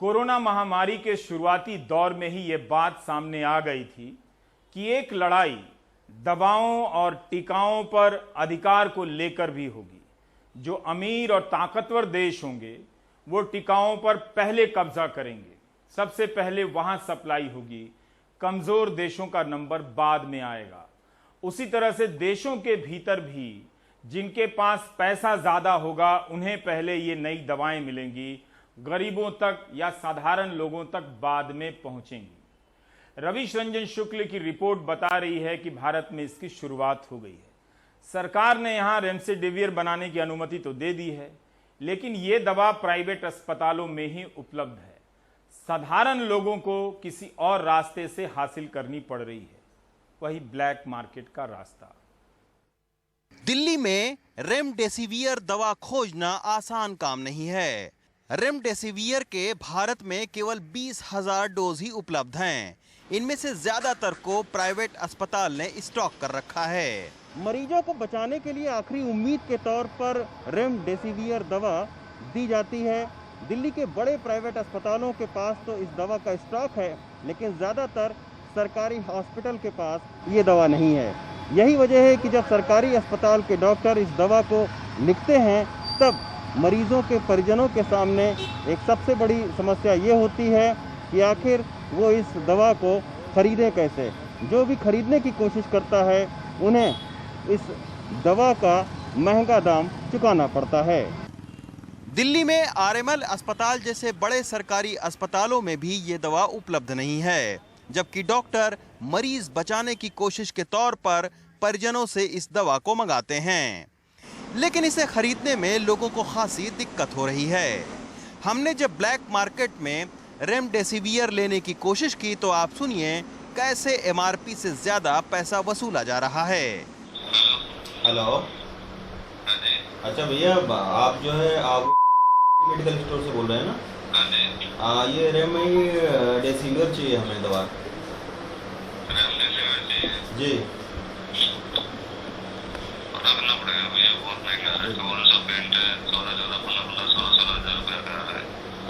Corona महामारी के शुरुआती दौर में ही ये बात सामने आ गई थी कि एक लड़ाई दवाओं और टीकाओं पर अधिकार को लेकर भी होगी। जो अमीर और ताकतवर देश होंगे वो टीकाओं पर पहले कब्जा करेंगे, सबसे पहले वहां सप्लाई होगी, कमजोर देशों का नंबर बाद में आएगा। उसी तरह से देशों के भीतर भी जिनके पास पैसा ज्यादा होगा उन्हें पहले ये नई दवाएं मिलेंगी, गरीबों तक या साधारण लोगों तक बाद में पहुंचेंगी। रविश रंजन शुक्ल की रिपोर्ट बता रही है कि भारत में इसकी शुरुआत हो गई है। सरकार ने यहां रेमडेसिविर बनाने की अनुमति तो दे दी है, लेकिन यह दवा प्राइवेट अस्पतालों में ही उपलब्ध है। साधारण लोगों को किसी और रास्ते से हासिल करनी पड़ रही है, वही ब्लैक मार्केट का रास्ता। दिल्ली में रेमडेसिविर दवा खोजना आसान काम नहीं है। रेमडेसिविर के भारत में केवल 20,000 डोज ही उपलब्ध हैं। इनमें से ज्यादातर को प्राइवेट अस्पताल ने स्टॉक कर रखा है। मरीजों को बचाने के लिए आखिरी उम्मीद के तौर पर रेमडेसिविर दवा दी जाती है। दिल्ली के बड़े प्राइवेट अस्पतालों के पास तो इस दवा का स्टॉक है, लेकिन ज्यादातर सरकारी हॉस्पिटल के पास ये दवा नहीं है। यही वजह है कि जब सरकारी अस्पताल के डॉक्टर इस दवा को लिखते हैं तब मरीजों के परिजनों के सामने एक सबसे बड़ी समस्या ये होती है कि आखिर वो इस दवा को खरीदें कैसे। जो भी खरीदने की कोशिश करता है उन्हें इस दवा का महंगा दाम चुकाना पड़ता है। दिल्ली में आरएमएल अस्पताल जैसे बड़े सरकारी अस्पतालों में भी ये दवा उपलब्ध नहीं है, जबकि डॉक्टर मरीज बचाने की कोशिश के तौर पर परिजनों से इस दवा को मंगाते हैं, लेकिन इसे खरीदने में लोगों को खासी दिक्कत हो रही है। हमने जब ब्लैक मार्केट में रेमडेसिविर लेने की कोशिश की तो आप सुनिए कैसे एमआरपी से ज्यादा पैसा वसूला जा रहा है। हेलो, अच्छा भैया, आप जो है आप मेडिकल स्टोर से बोल रहे हैं ना? ये रेमडेसिविर चाहिए हमें दवा जी।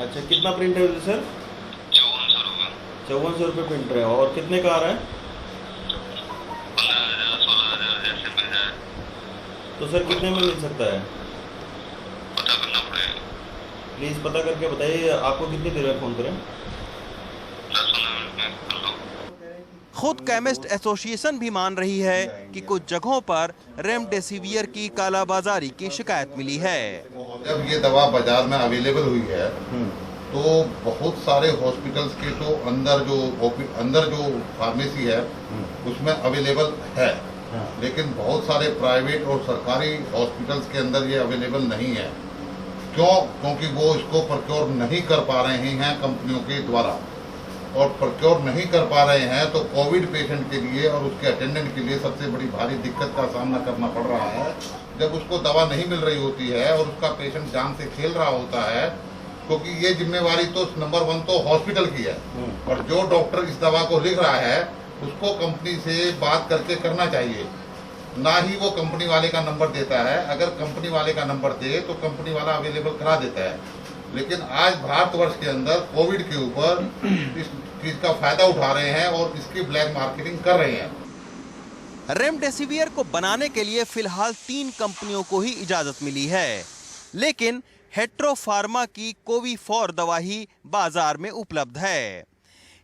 अच्छा, कितना प्रिंट है सर? 5400 रुपये। 5400 रुपये प्रिंट है। और कितने का आ रहा है? 15,000 16,000 जैसे मिल जाए। तो सर कितने में मिल सकता है? पता करना पड़ेगा। प्लीज़ पता करके बताइए। आपको कितनी देर में फ़ोन करें? 10-15 मिनट में कर लो। खुद केमिस्ट एसोसिएशन भी मान रही है कि कुछ जगहों पर रेमडेसिविर की कालाबाजारी की शिकायत मिली है। जब ये दवा बाजार में अवेलेबल हुई है तो बहुत सारे हॉस्पिटल्स के तो अंदर जो फार्मेसी है उसमें अवेलेबल है, लेकिन बहुत सारे प्राइवेट और सरकारी हॉस्पिटल्स के अंदर ये अवेलेबल नहीं है। क्यों? क्योंकि वो इसको प्रोक्योर नहीं कर पा रहे हैं कंपनियों के द्वारा, और प्रोक्योर नहीं कर पा रहे हैं तो कोविड पेशेंट के लिए और उसके अटेंडेंट के लिए सबसे बड़ी भारी दिक्कत का सामना करना पड़ रहा है। जब उसको दवा नहीं मिल रही होती है और उसका पेशेंट जान से खेल रहा होता है, क्योंकि ये जिम्मेवारी तो नंबर 1 तो हॉस्पिटल की है, और जो डॉक्टर इस दवा को लिख रहा है उसको कंपनी से बात करके करना चाहिए, ना ही वो कंपनी वाले का नंबर देता है। अगर कंपनी वाले का नंबर दे तो कंपनी वाला अवेलेबल करा देता है, लेकिन आज भारतवर्ष के अंदर कोविड के ऊपर इस चीज का फायदा उठा रहे हैं और इसकी ब्लैक मार्केटिंग कर रहे हैं। रेमडेसिविर को बनाने के लिए फिलहाल 3 कंपनियों को ही इजाजत मिली है, लेकिन हेट्रो फार्मा की कोविफॉर दवा ही बाजार में उपलब्ध है।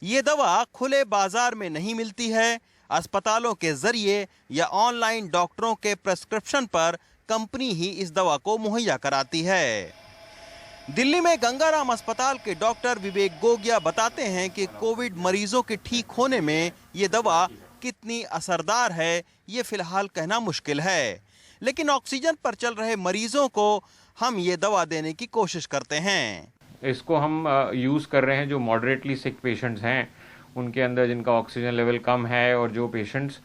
ये दवा खुले बाजार में नहीं मिलती है। अस्पतालों के जरिए या ऑनलाइन डॉक्टरों के प्रेस्क्रिप्शन पर कंपनी ही इस दवा को मुहैया कराती है। दिल्ली में गंगाराम अस्पताल के डॉक्टर विवेक गोगिया बताते हैं कि कोविड मरीजों के ठीक होने में ये दवा कितनी असरदार है ये फिलहाल कहना मुश्किल है, लेकिन ऑक्सीजन पर चल रहे मरीजों को हम ये दवा देने की कोशिश करते हैं। इसको हम यूज़ कर रहे हैं जो मॉडरेटली सिक पेशेंट्स हैं, उनके अंदर जिनका ऑक्सीजन लेवल कम है, और जो पेशेंट्स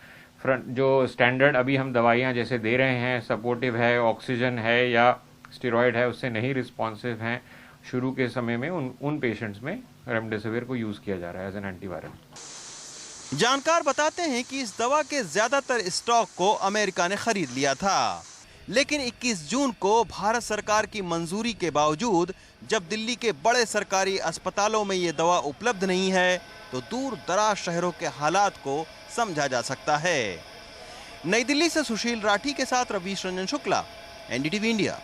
जो स्टैंडर्ड अभी हम दवाइयाँ जैसे दे रहे हैं, सपोर्टिव है, ऑक्सीजन है या स्टेरॉयड है, उससे नहीं रिस्पॉन्सिव हैं, शुरू के समय में उन पेशेंट्स में रेमडेसिविर को यूज़ किया जा रहा है एज एन एंटीवायरल। जानकार बताते हैं कि इस दवा के ज्यादातर स्टॉक को अमेरिका ने खरीद लिया था, लेकिन 21 जून को भारत सरकार की मंजूरी के बावजूद जब दिल्ली के बड़े सरकारी अस्पतालों में ये दवा उपलब्ध नहीं है तो दूर दराज शहरों के हालात को समझा जा सकता है। नई दिल्ली से सुशील राठी के साथ रवीश रंजन शुक्ला, एनडीटीवी इंडिया।